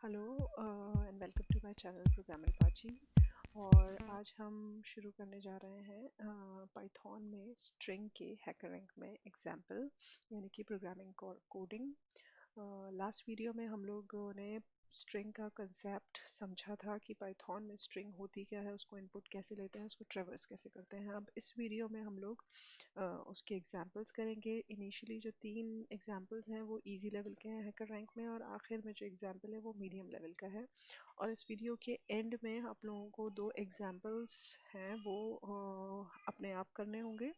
Hello and welcome to my channel programmer पाची। और आज हम शुरू करने जा रहे हैं पाइथन में स्ट्रिंग के हैकर रैंक में एग्जाम्पल यानी कि प्रोग्रामिंग कोडिंग। लास्ट वीडियो में हम लोगों ने स्ट्रिंग का कंसेप्ट समझा था कि पाइथन में स्ट्रिंग होती क्या है, उसको इनपुट कैसे लेते हैं, उसको ट्रैवर्स कैसे करते हैं। अब इस वीडियो में हम लोग उसके एग्जांपल्स करेंगे। इनिशियली जो 3 एग्जांपल्स हैं वो इजी लेवल के हैं हैकर रैंक में, और आखिर में जो एग्जांपल है वो मीडियम लेवल का है। और इस वीडियो के एंड में आप लोगों को 2 एग्जांपल्स हैं वो अपने आप करने होंगे,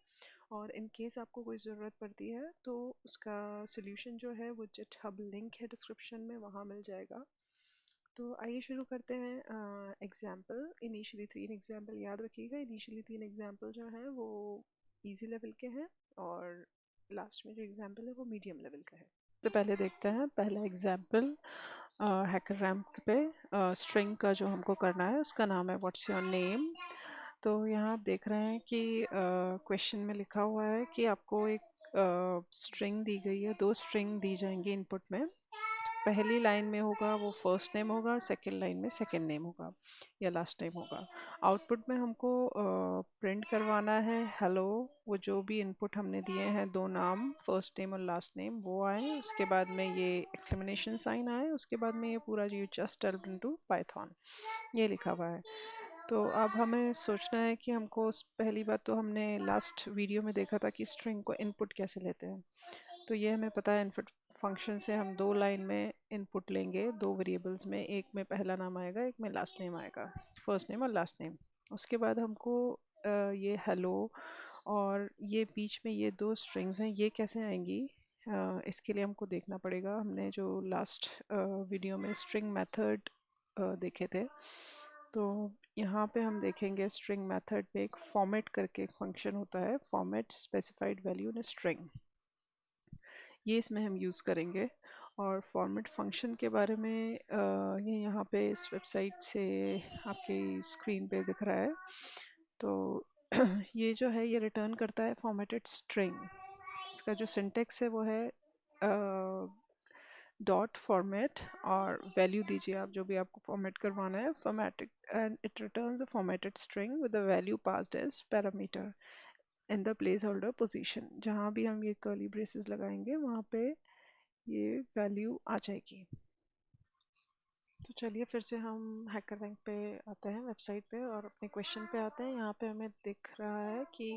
और इन केस आपको कोई ज़रूरत पड़ती है तो उसका सोल्यूशन जो है वो GitHub लिंक है डिस्क्रिप्शन में, वहाँ मिल जाएगा। तो आइए शुरू करते हैं एग्जाम्पल। इनिशियली 3 एग्जाम्पल याद रखिएगा। इनिशियली 3 एग्जाम्पल जो हैं वो इजी लेवल के हैं, और लास्ट में जो एग्जाम्पल है वो मीडियम लेवल का है। तो पहले देखते हैं पहला एग्जाम्पल हैकर रैंक पे। स्ट्रिंग का जो हमको करना है उसका नाम है व्हाट्स योर नेम। तो यहाँ आप देख रहे हैं कि क्वेश्चन में लिखा हुआ है कि आपको एक स्ट्रिंग दी गई है, 2 स्ट्रिंग दी जाएंगी इनपुट में। पहली लाइन में होगा वो फर्स्ट नेम होगा, सेकंड लाइन में सेकंड नेम होगा या लास्ट नेम होगा। आउटपुट में हमको प्रिंट करवाना है हेलो। वो जो भी इनपुट हमने दिए हैं, 2 नाम फर्स्ट नेम और लास्ट नेम, वो आए। उसके बाद में ये एक्सक्लेमेशन साइन आए। उसके बाद में ये पूरा you just typed into Python ये लिखा हुआ है। तो अब हमें सोचना है कि हमको पहली बात तो हमने लास्ट वीडियो में देखा था कि स्ट्रिंग को इनपुट कैसे लेते हैं। तो ये हमें पता है, इनपुट फंक्शन से हम 2 लाइन में इनपुट लेंगे, 2 वेरिएबल्स में, एक में पहला नाम आएगा, एक में लास्ट नेम आएगा, फर्स्ट नेम और लास्ट नेम। उसके बाद हमको ये हेलो और ये बीच में ये 2 स्ट्रिंग्स हैं, ये कैसे आएंगी। इसके लिए हमको देखना पड़ेगा। हमने जो लास्ट वीडियो में स्ट्रिंग मेथड देखे थे, तो यहाँ पे हम देखेंगे स्ट्रिंग मेथड पे एक फॉर्मेट करके एक फंक्शन होता है, format specified value in string. ये इसमें हम यूज़ करेंगे। और फॉर्मेट फंक्शन के बारे में ये यहाँ पे इस वेबसाइट से आपकी स्क्रीन पे दिख रहा है। तो ये जो है ये रिटर्न करता है फॉर्मेटेड स्ट्रिंग। इसका जो सिंटेक्स है वो है डॉट फॉर्मेट और वैल्यू दीजिए आप जो भी आपको फॉर्मेट करवाना है, formatted, and it returns a formatted string with the value passed as parameter in the placeholder position. जहाँ भी हम ये कर्ली ब्रेसेस लगाएंगे वहाँ पे ये वैल्यू आ जाएगी। तो चलिए फिर से हम हैकर रैंक पे आते हैं, वेबसाइट पे, और अपने क्वेश्चन पे आते हैं। यहाँ पे हमें दिख रहा है कि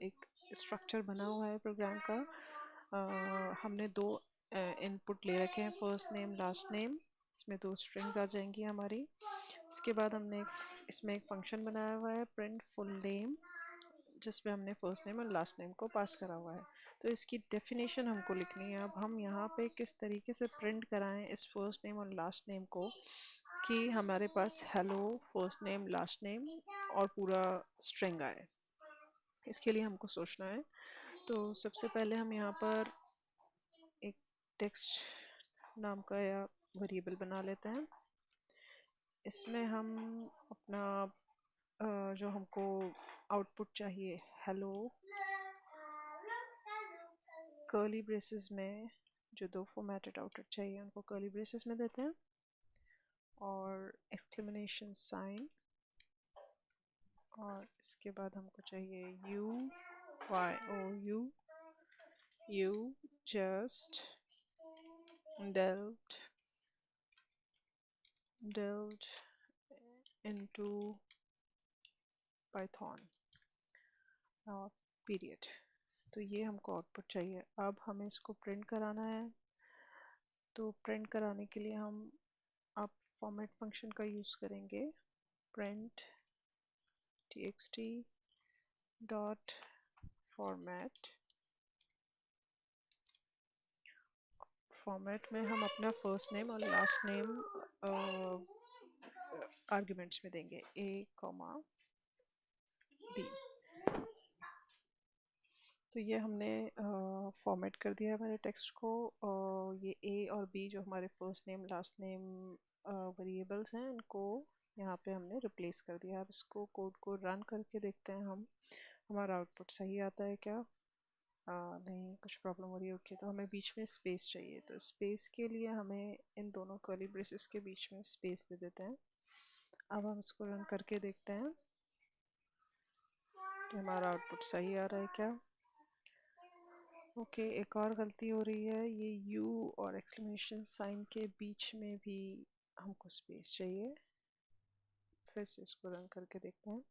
एक स्ट्रक्चर बना हुआ है प्रोग्राम का। हमने 2 इनपुट ले रखे हैं, फर्स्ट नेम लास्ट नेम। इसमें 2 स्ट्रिंग्स आ जाएंगी हमारी। इसके बाद हमने इसमें एक फंक्शन बनाया हुआ है प्रिंट फुल नेम, जिसमें हमने फर्स्ट नेम और लास्ट नेम को पास करा हुआ है। तो इसकी डेफिनेशन हमको लिखनी है। अब हम यहाँ पे किस तरीके से प्रिंट कराएं इस फर्स्ट नेम और लास्ट नेम को कि हमारे पास hello, first name, last name और पूरा स्ट्रिंग आए। इसके लिए हमको सोचना है। तो सबसे पहले हम यहाँ पर एक टेक्स्ट नाम का या वेरिएबल बना लेते हैं। इसमें हम अपना जो हमको आउटपुट चाहिए, हेलो, कर्ली ब्रेसेस में जो 2 फॉर्मेटेड आउटपुट चाहिए उनको कर्ली ब्रेसेस में देते हैं, और एक्सक्लेमेशन साइन, और इसके बाद हमको चाहिए you Y O U, you just delved delved into python और पीरियड। तो ये हमको आउटपुट चाहिए। अब हमें इसको प्रिंट कराना है। तो प्रिंट कराने के लिए हम अब फॉर्मेट फंक्शन का यूज़ करेंगे, print txt dot format. Format में हम अपना फर्स्ट नेम और लास्ट नेम आर्ग्यूमेंट्स में देंगे, a कॉमा b। तो ये हमने फॉर्मेट कर दिया है हमारे टेक्स्ट को। ये a और b जो हमारे first name last name variables हैं, इनको यहाँ पे हमने रिप्लेस कर दिया। अब इसको कोड को रन करके देखते हैं हम हमारा आउटपुट सही आता है क्या। नहीं कुछ प्रॉब्लम हो रही है। ओके, तो हमें बीच में स्पेस चाहिए, तो स्पेस के लिए हमें इन दोनों कर्ली ब्रेसेस के बीच में स्पेस दे देते हैं। अब हम इसको रन करके देखते हैं कि हमारा आउटपुट सही आ रहा है क्या। ओके, एक और गलती हो रही है, ये यू और एक्सक्लेमेशन साइन के बीच में भी हमको स्पेस चाहिए। फिर से इसको रन करके देखते हैं।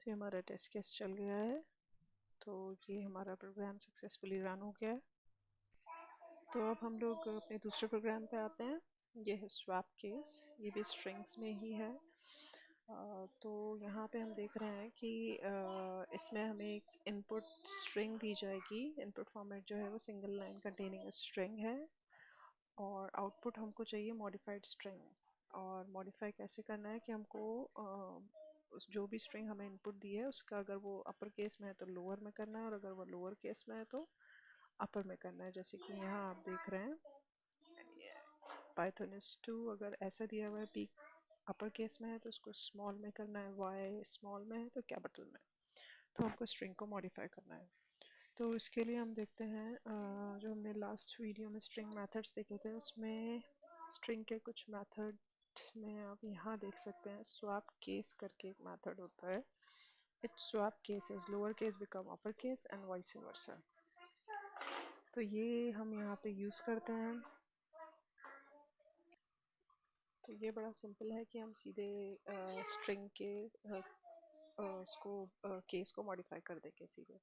तो हमारा टेस्ट केस चल गया है, तो ये हमारा प्रोग्राम सक्सेसफुली रन हो गया है। तो अब हम लोग अपने दूसरे प्रोग्राम पे आते हैं। ये है स्वैप केस, ये भी स्ट्रिंग्स में ही है। तो यहाँ पे हम देख रहे हैं कि इसमें हमें एक इनपुट स्ट्रिंग दी जाएगी। इनपुट फॉर्मेट जो है वो सिंगल लाइन कंटेनिंग स्ट्रिंग है, और आउटपुट हमको चाहिए मॉडिफाइड स्ट्रिंग। और मॉडिफाई कैसे करना है कि हमको जो भी स्ट्रिंग हमें इनपुट दी है उसका अगर वो अपर केस में है तो लोअर में करना है, और अगर वो लोअर केस में है तो अपर में करना है। जैसे कि यहाँ आप देख रहे हैं पाइथन इज 2, अगर ऐसा दिया हुआ है पी अपर केस में है तो उसको स्मॉल में करना है, वाई स्मॉल में है तो कैपिटल में। तो हमको स्ट्रिंग को मॉडिफाई करना है। तो इसके लिए हम देखते हैं जो हमने लास्ट वीडियो में स्ट्रिंग मेथड्स देखे थे उसमें स्ट्रिंग के कुछ मेथड में आप यहाँ देख सकते हैं स्वैप केस करके एक मेथड होता है। It swap cases lower case become upper case and vice versa. तो ये हम यहाँ पे यूज़ करते हैं। तो ये बड़ा सिंपल है कि हम सीधे स्ट्रिंग के उसको केस को मॉडिफाई कर देंगे सीधे।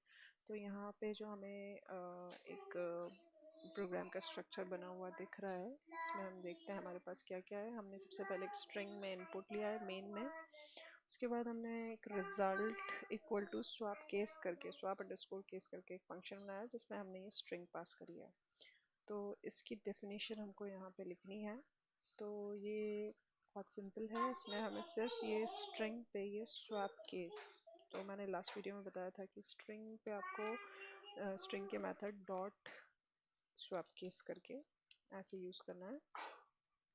तो यहाँ पे जो हमें एक प्रोग्राम का स्ट्रक्चर बना हुआ दिख रहा है, इसमें हम देखते हैं हमारे पास क्या क्या है। हमने सबसे पहले एक स्ट्रिंग में इनपुट लिया है मेन में। उसके बाद हमने एक result equal to swap case करके स्वैप अंडरस्कोर केस करके एक फंक्शन बनाया जिसमें हमने ये स्ट्रिंग पास करी है। तो इसकी डेफिनेशन हमको यहाँ पे लिखनी है। तो ये बहुत सिंपल है, इसमें हमें सिर्फ ये स्ट्रिंग पे ये स्वैप केस, तो मैंने लास्ट वीडियो में बताया था कि स्ट्रिंग पे आपको स्ट्रिंग के मेथड डॉट स्वैप केस करके ऐसे यूज़ करना है।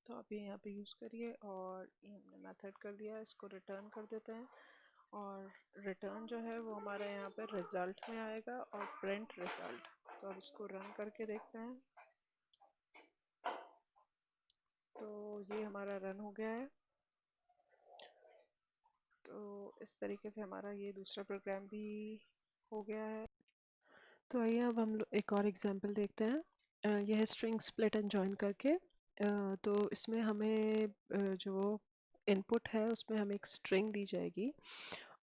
तो आप ये यहाँ पे यूज़ करिए, और ये हमने मेथड कर दिया, इसको रिटर्न कर देते हैं। और रिटर्न जो है वो हमारे यहाँ पे रिजल्ट में आएगा और प्रिंट रिजल्ट। तो अब इसको रन करके देखते हैं। तो ये हमारा रन हो गया है। तो इस तरीके से हमारा ये दूसरा प्रोग्राम भी हो गया है। तो आइए अब हम लोग एक और एग्जांपल देखते हैं। यह है स्ट्रिंग स्प्लिट एंड जॉइन करके। तो इसमें हमें जो इनपुट है उसमें हमें एक स्ट्रिंग दी जाएगी,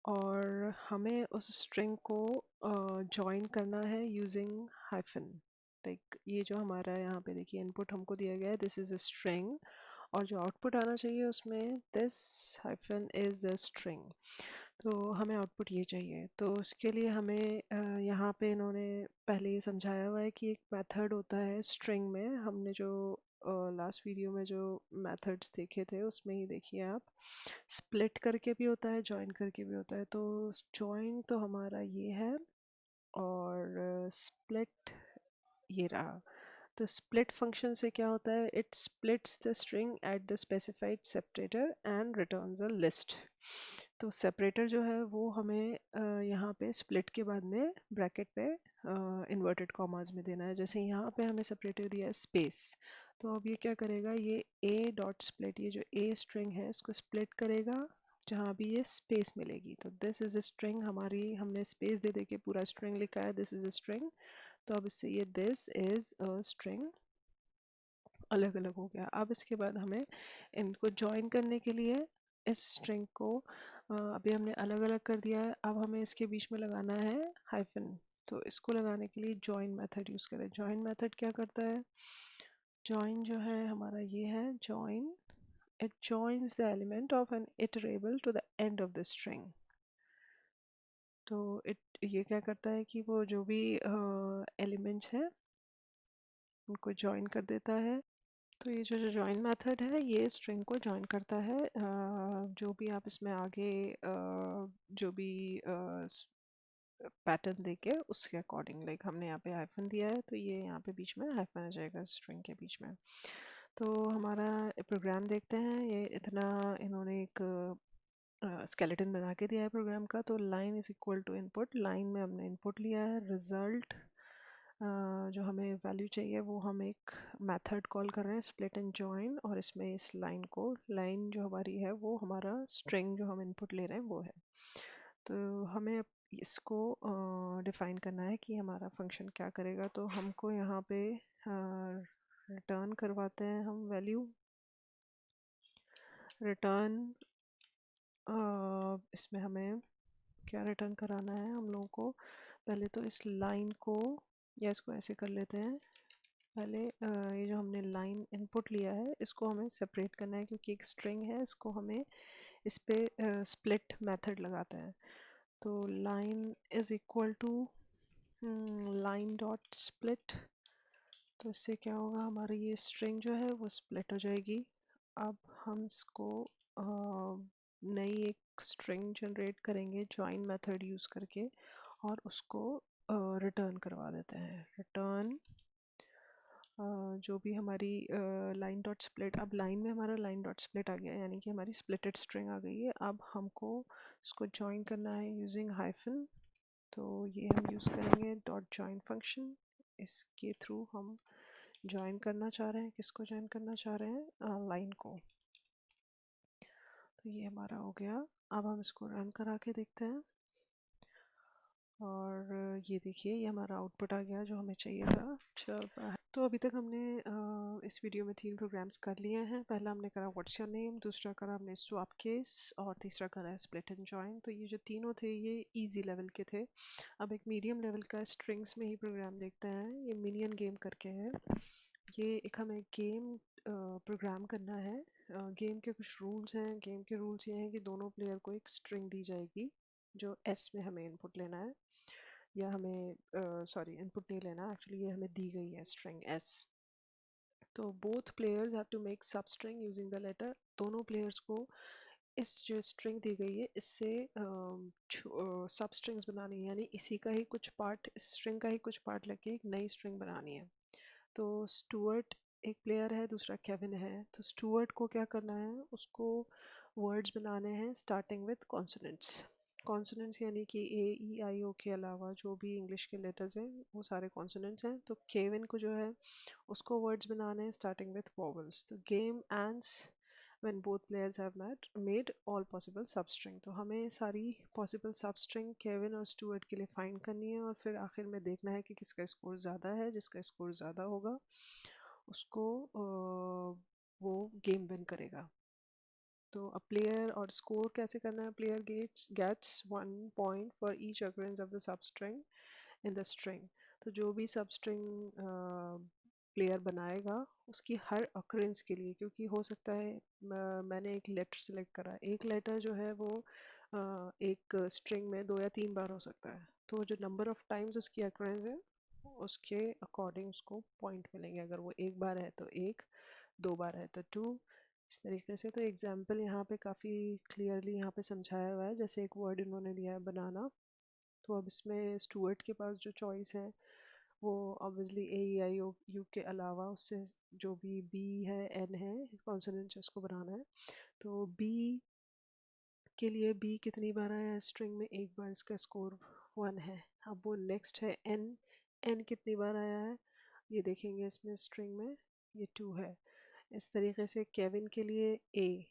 और हमें उस स्ट्रिंग को जॉइन करना है यूजिंग हाइफन। लाइक ये जो हमारा यहाँ पे देखिए इनपुट हमको दिया गया है, दिस इज अ स्ट्रिंग, और जो आउटपुट आना चाहिए उसमें this hyphen is a string. तो हमें आउटपुट ये चाहिए। तो उसके लिए हमें यहाँ पे इन्होंने पहले ये समझाया हुआ है कि एक मेथड होता है स्ट्रिंग में। हमने जो लास्ट वीडियो में जो मेथड्स देखे थे उसमें ही देखिए आप, स्प्लिट करके भी होता है, जॉइन करके भी होता है। तो जॉइन तो हमारा ये है, और स्प्लिट ये रहा। तो स्प्लिट फंक्शन से क्या होता है, it splits the string at the specified separator and returns a list. तो सेपरेटर जो है वो हमें यहाँ पे स्प्लिट के बाद में ब्रैकेट पे इन्वर्टेड कॉमास में देना है। जैसे यहाँ पे हमें सेपरेटर दिया है स्पेस, तो अब ये क्या करेगा, ये a डॉट स्प्लिट, ये जो a स्ट्रिंग है इसको स्प्लिट करेगा जहाँ भी ये स्पेस मिलेगी। तो दिस इज अ स्ट्रिंग, हमारी हमने स्पेस दे दे के पूरा स्ट्रिंग लिखा है, दिस इज अ स्ट्रिंग। तो अब इससे ये दिस इज अ स्ट्रिंग अलग अलग हो गया। अब इसके बाद हमें इनको ज्वाइन करने के लिए इस स्ट्रिंग को अभी हमने अलग अलग कर दिया है, अब हमें इसके बीच में लगाना है हाइफन। तो इसको लगाने के लिए जॉइन मेथड यूज करें। जॉइन मेथड क्या करता है, जॉइन जो है हमारा ये है join, it joins the element of an iterable to the end of the string. तो इट ये क्या करता है कि वो जो भी एलिमेंट्स हैं उनको ज्वाइन कर देता है। तो ये जो जॉइन मेथड है ये स्ट्रिंग को ज्वाइन करता है, जो भी आप इसमें आगे जो भी पैटर्न देके उसके अकॉर्डिंग, लाइक हमने यहाँ पे हाइफन दिया है तो ये यहाँ पे बीच में हाइफन आ जाएगा स्ट्रिंग के बीच में। तो हमारा प्रोग्राम देखते हैं, ये इतना इन्होंने एक स्केलेटन बना के दिया है प्रोग्राम का। तो line is equal to input, line में हमने इनपुट लिया है, रिजल्ट जो हमें वैल्यू चाहिए वो हम एक मेथड कॉल कर रहे हैं स्प्लिट एंड जॉइन, और इसमें इस लाइन को, लाइन जो हमारी है वो हमारा स्ट्रिंग जो हम इनपुट ले रहे हैं वो है। तो हमें अब इसको डिफाइन करना है कि हमारा फंक्शन क्या करेगा। तो हमको यहाँ पे रिटर्न करवाते हैं हम वैल्यू, रिटर्न इसमें हमें क्या रिटर्न कराना है हम लोगों को। पहले तो इस लाइन को, या इसको ऐसे कर लेते हैं, पहले ये जो हमने लाइन इनपुट लिया है इसको हमें सेपरेट करना है, क्योंकि एक स्ट्रिंग है, इसको हमें इस पे स्प्लिट मेथड लगाते हैं। तो line is equal to line dot split. तो इससे क्या होगा, हमारी ये स्ट्रिंग जो है वो स्प्लिट हो जाएगी। अब हम इसको नई एक स्ट्रिंग जनरेट करेंगे जॉइन मेथड यूज करके, और उसको रिटर्न करवा देते हैं। रिटर्न जो भी हमारी लाइन डॉट स्प्लिट, अब लाइन में हमारा लाइन डॉट स्प्लिट आ गया है, यानी कि हमारी स्प्लिटेड स्ट्रिंग आ गई है। अब हमको इसको ज्वाइन करना है यूजिंग हाइफन। तो ये हम यूज़ करेंगे डॉट ज्वाइन फंक्शन, इसके थ्रू हम ज्वाइन करना चाह रहे हैं, किसको ज्वाइन करना चाह रहे हैं, लाइन को। तो ये हमारा हो गया। अब हम इसको रन करा के देखते हैं, और ये देखिए ये हमारा आउटपुट आ गया जो हमें चाहिए था। चल, तो अभी तक हमने इस वीडियो में 3 प्रोग्राम्स कर लिए हैं। पहला हमने करा व्हाट्स योर नेम, दूसरा करा हमने स्वैप केस, और तीसरा करा है स्प्लिट एंड जॉइन। तो ये जो तीनों थे ये इजी लेवल के थे। अब एक मीडियम लेवल का स्ट्रिंग्स में ही प्रोग्राम देखते हैं। ये मिनियन गेम करके है। ये एक हमें गेम प्रोग्राम करना है। गेम के कुछ रूल्स हैं। गेम के रूल्स ये हैं कि दोनों प्लेयर को एक स्ट्रिंग दी जाएगी जो एस में हमें इनपुट लेना है, या हमें सॉरी इनपुट नहीं लेना, एक्चुअली ये हमें दी गई है स्ट्रिंग एस। तो both players have to make substring using the letter. दोनों प्लेयर्स को इस जो स्ट्रिंग दी गई है इससे सब स्ट्रिंग्स बनानी है, यानी इसी का ही कुछ पार्ट, इस स्ट्रिंग का ही कुछ पार्ट लेके एक नई स्ट्रिंग बनानी है। तो स्टुअर्ट एक प्लेयर है, दूसरा केविन है। तो स्टुअर्ट को क्या करना है, उसको वर्ड्स बनाने हैं स्टार्टिंग विद कॉन्सोनेंट्स। कॉन्सोनेंट्स यानी कि ए ई आई ओ के अलावा जो भी इंग्लिश के लेटर्स हैं वो सारे कॉन्सोनेंट्स हैं। तो केविन को जो है उसको वर्ड्स बनाने हैं स्टार्टिंग विद वोवेल्स। तो game ends when both players have made all possible substring। तो हमें सारी possible substring केविन और स्टुअर्ट के लिए फाइंड करनी है, और फिर आखिर में देखना है कि किसका स्कोर ज़्यादा है। जिसका स्कोर ज़्यादा होगा उसको वो गेम विन करेगा। तो अ प्लेयर, और स्कोर कैसे करना है, player gets 1 point for each occurrence of the substring in the string. तो जो भी सब स्ट्रिंग प्लेयर बनाएगा उसकी हर अक्रेंस के लिए, क्योंकि हो सकता है मैंने एक लेटर सेलेक्ट करा, एक लेटर जो है वो एक स्ट्रिंग में 2 या 3 बार हो सकता है। तो जो नंबर ऑफ टाइम्स उसकी अक्रेंस है उसके अकॉर्डिंग उसको पॉइंट मिलेंगे। अगर वो 1 बार है तो 1, 2 बार है तो 2, इस तरीके से। तो एग्जाम्पल यहाँ पे काफ़ी क्लियरली यहाँ पे समझाया हुआ है। जैसे एक वर्ड इन्होंने दिया है बनाना, तो अब इसमें स्टुअर्ट के पास जो चॉइस है वो obviously A E I O you के अलावा उससे जो भी बी है एन है कॉन्सोनेंट उसको बनाना है। तो बी के लिए बी कितनी बार आया स्ट्रिंग में, 1 बार, इसका स्कोर 1 है। अब वो नेक्स्ट है एन, एन कितनी बार आया है ये देखेंगे इसमें स्ट्रिंग में, ये 2 है। इस तरीके से केविन के लिए ए,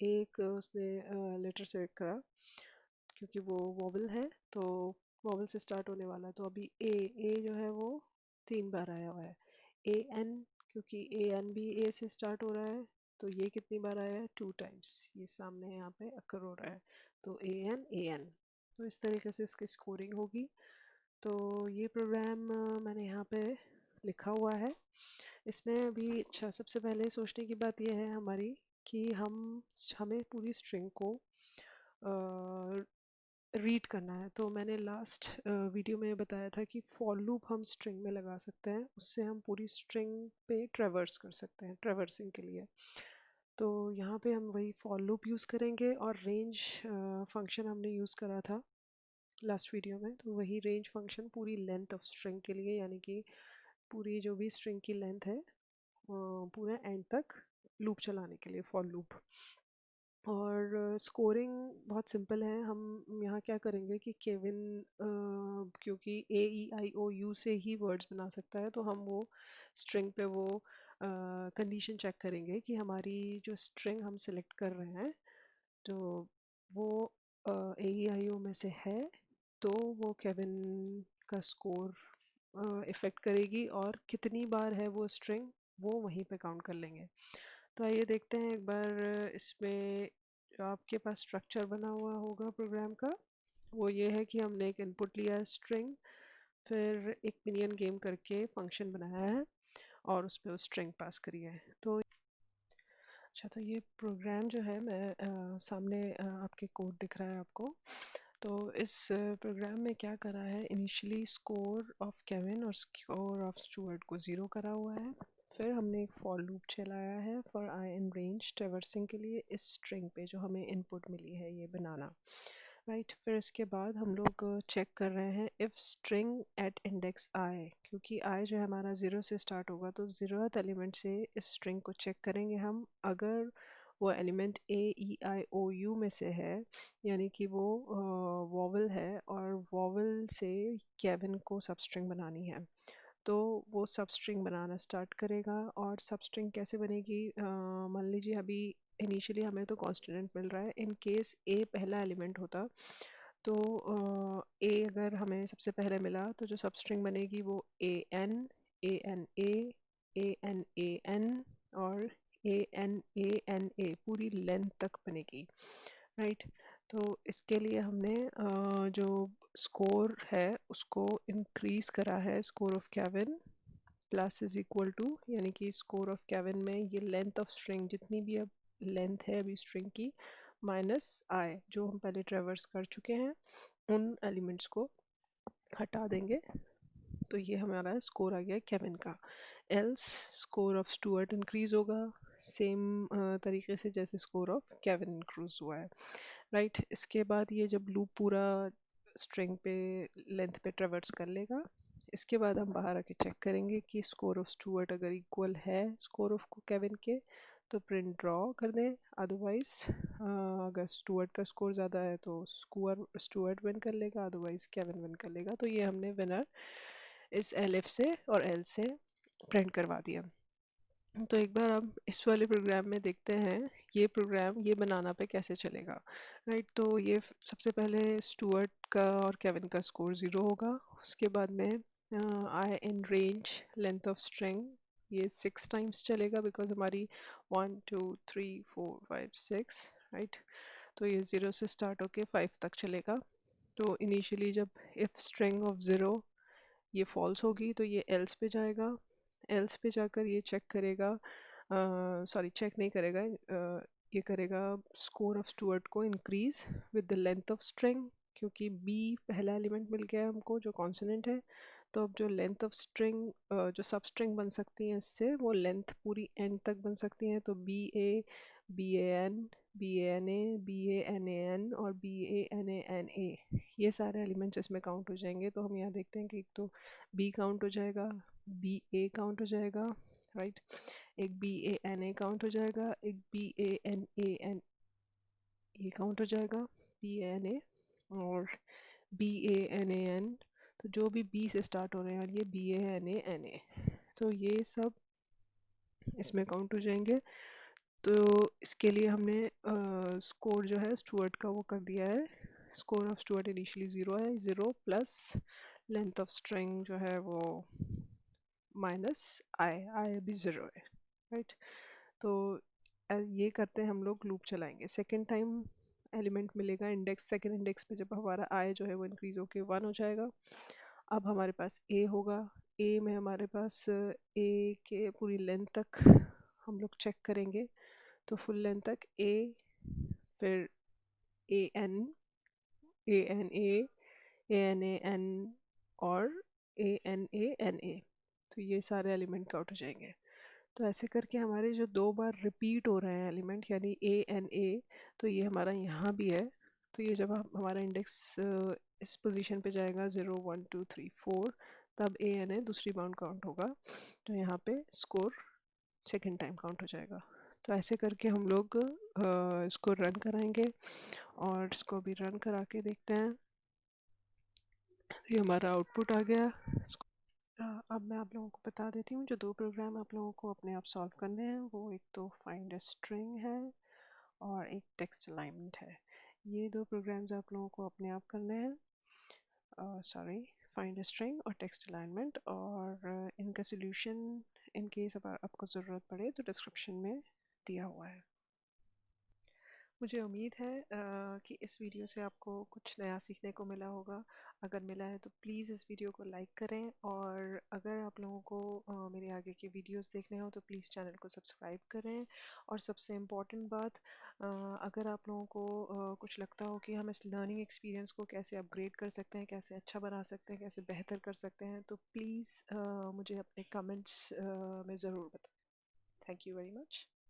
एक उसने लेटर सेलेक्ट करा क्योंकि वो वॉवल है, तो वॉवल से स्टार्ट होने वाला है। तो अभी ए, ए जो है वो 3 बार आया हुआ है। ए एन, क्योंकि ए एन भी ए से स्टार्ट हो रहा है, तो ये कितनी बार आया है, 2 टाइम्स, ये सामने यहाँ पे अकर हो रहा है। तो ए एन, तो इस तरीके से इसकी स्कोरिंग होगी। तो ये प्रोग्राम मैंने यहाँ पे लिखा हुआ है। इसमें अभी अच्छा सबसे पहले सोचने की बात यह है हमारी कि हमें पूरी स्ट्रिंग को रीड करना है। तो मैंने लास्ट वीडियो में बताया था कि फॉर लूप हम स्ट्रिंग में लगा सकते हैं, उससे हम पूरी स्ट्रिंग पे ट्रेवर्स कर सकते हैं, ट्रेवर्सिंग के लिए। तो यहाँ पे हम वही फॉर लूप यूज़ करेंगे, और रेंज फंक्शन हमने यूज़ करा था लास्ट वीडियो में। तो वही रेंज फंक्शन पूरी लेंथ ऑफ स्ट्रिंग के लिए, यानी कि पूरी जो भी स्ट्रिंग की लेंथ है पूरा एंड तक लूप चलाने के लिए, फॉर लूप। और स्कोरिंग बहुत सिंपल है। हम यहाँ क्या करेंगे कि केविन क्योंकि AEIOU से ही वर्ड्स बना सकता है, तो हम वो स्ट्रिंग पे वो कंडीशन चेक करेंगे कि हमारी जो स्ट्रिंग हम सिलेक्ट कर रहे हैं तो वो AEIO में से है, तो वो केविन का स्कोर इफ़ेक्ट करेगी, और कितनी बार है वो स्ट्रिंग वो वहीं पे काउंट कर लेंगे। तो आइए देखते हैं एक बार इसमें जो आपके पास स्ट्रक्चर बना हुआ होगा प्रोग्राम का, वो ये है कि हमने एक इनपुट लिया है स्ट्रिंग, फिर एक मिनियन गेम करके फंक्शन बनाया है और उस पर स्ट्रिंग पास करी है। तो अच्छा, तो ये प्रोग्राम जो है मैं सामने आपके कोड दिख रहा है आपको। तो इस प्रोग्राम में क्या करा है, इनिशियली स्कोर ऑफ केविन और स्कोर ऑफ स्टुअर्ट को 0 करा हुआ है। फिर हमने एक फॉर लूप चलाया है for I in range traversing के लिए इस स्ट्रिंग पे जो हमें इनपुट मिली है ये बनाना, राइट। फिर इसके बाद हम लोग चेक कर रहे हैं if string at index i, क्योंकि आई जो है हमारा 0 से स्टार्ट होगा, तो 0th एलिमेंट से इस स्ट्रिंग को चेक करेंगे हम। अगर वो एलिमेंट AEIOU में से है, यानी कि वो वॉवल है और वॉवल से केविन को सब स्ट्रिंग बनानी है, तो वो सब स्ट्रिंग बनाना स्टार्ट करेगा। और सब स्ट्रिंग कैसे बनेगी, मान लीजिए अभी इनिशियली हमें तो कॉन्स्टेंट मिल रहा है, इन केस ए पहला एलिमेंट होता तो ए अगर हमें सबसे पहले मिला तो जो सब स्ट्रिंग बनेगी वो AN, ANA, ANAN और ANANA पूरी लेंथ तक बनेगी, राइट। तो इसके लिए हमने जो स्कोर है उसको इंक्रीज करा है, score of Kevin plus is equal to, यानी कि स्कोर ऑफ केविन में ये लेंथ ऑफ स्ट्रिंग जितनी भी अब लेंथ है अभी स्ट्रिंग की माइनस आई जो हम पहले ट्रेवर्स कर चुके हैं उन एलिमेंट्स को हटा देंगे, तो ये हमारा स्कोर आ गया केविन का। Else score of Stuart increase होगा सेम तरीके से जैसे स्कोर ऑफ केविन इंक्रीज हुआ है, राइट। इसके बाद ये जब लूप पूरा स्ट्रिंग पे लेंथ पे ट्रेवर्स कर लेगा, इसके बाद हम बाहर आके चेक करेंगे कि स्कोर ऑफ स्टुअर्ट अगर इक्वल है स्कोर ऑफ केविन के तो प्रिंट ड्रॉ कर दें, अदरवाइज अगर स्टुअर्ट का स्कोर ज़्यादा है तो स्टुअर्ट विन कर लेगा, अदरवाइज केविन विन कर लेगा। तो ये हमने विनर इस एलिफ से और एल से प्रिंट करवा दिया। तो एक बार अब इस वाले प्रोग्राम में देखते हैं ये प्रोग्राम ये बनाना पे कैसे चलेगा, राइट। तो ये सबसे पहले स्टुअर्ट का और केविन का स्कोर 0 होगा, उसके बाद में i in range length of string ये 6 टाइम्स चलेगा बिकॉज हमारी 1 2 3 4 5 6, राइट। तो ये 0 से स्टार्ट होके 5 तक चलेगा। तो इनिशियली जब इफ स्ट्रिंग ऑफ 0 ये फॉल्स होगी तो ये एल्स पे जाएगा, एल्स पे जाकर ये चेक करेगा, सॉरी चेक नहीं करेगा, ये करेगा स्कोर ऑफ स्टुअर्ट को increase with the length of string, क्योंकि बी पहला एलिमेंट मिल गया हमको जो कॉन्सोनेंट है। तो अब जो लेंथ ऑफ स्ट्रिंग जो सब स्ट्रिंग बन सकती हैं इससे वो लेंथ पूरी एंड तक बन सकती हैं, तो BA, BAN, BANAN और BANANA ये सारे एलिमेंट्स इसमें काउंट हो जाएंगे। तो हम यहाँ देखते हैं कि एक तो B काउंट हो जाएगा, BA काउंट हो जाएगा, राइट। एक BANA काउंट हो जाएगा, एक BANAN ये काउंट हो जाएगा, BANA और BANAN। तो जो भी B से स्टार्ट हो रहे हैं और ये BANANA, तो ये सब इसमें काउंट हो जाएंगे। तो इसके लिए हमने स्कोर जो है स्टुअर्ट का वो कर दिया है, स्कोर ऑफ स्टुअर्ट इनिशियली 0 है, 0 प्लस लेंथ ऑफ स्ट्रिंग जो है वो माइनस आई भी 0 है, राइट। तो ये करते हैं हम लोग, लूप चलाएंगे, सेकेंड टाइम एलिमेंट मिलेगा इंडेक्स, सेकेंड इंडेक्स पे जब हमारा आई जो है वो इंक्रीज होके 1 हो जाएगा। अब हमारे पास ए होगा, ए में हमारे पास ए के पूरी लेंथ तक हम लोग चेक करेंगे, तो फुल लेंथ तक ए, फिर AN, ANA, ANAN और ANANA, तो ये सारे एलिमेंट काउंट हो जाएंगे। तो ऐसे करके हमारे जो 2 बार रिपीट हो रहे हैं एलिमेंट यानी ANA, तो ये हमारा यहाँ भी है। तो ये जब हमारा इंडेक्स इस पोजीशन पे जाएगा 0 1 2 3 4, तब ANA दूसरी बाउंड काउंट होगा, तो यहाँ पे स्कोर सेकेंड टाइम काउंट हो जाएगा। तो ऐसे करके हम लोग इसको रन कराएंगे और इसको भी रन करा के देखते हैं। ये हमारा आउटपुट आ गया। अब मैं आप लोगों को बता देती हूँ, जो दो प्रोग्राम आप लोगों को अपने आप सॉल्व करने हैं वो एक तो फाइंड अ स्ट्रिंग है और एक टेक्स्ट अलाइनमेंट है। ये दो प्रोग्राम्स आप लोगों को अपने आप करने हैं, सॉरी, फाइंड अ स्ट्रिंग और टेक्स्ट अलाइनमेंट। और इनका सोल्यूशन इन केस अब आपको ज़रूरत पड़े तो डिस्क्रिप्शन में दिया हुआ है। मुझे उम्मीद है कि इस वीडियो से आपको कुछ नया सीखने को मिला होगा। अगर मिला है तो प्लीज़ इस वीडियो को लाइक करें, और अगर आप लोगों को मेरे आगे के वीडियोस देखने हो तो प्लीज़ चैनल को सब्सक्राइब करें। और सबसे इम्पॉर्टेंट बात, अगर आप लोगों को कुछ लगता हो कि हम इस लर्निंग एक्सपीरियंस को कैसे अपग्रेड कर सकते हैं, कैसे अच्छा बना सकते हैं, कैसे बेहतर कर सकते हैं, तो प्लीज़ मुझे अपने कमेंट्स में ज़रूर बताएं। Thank you very much.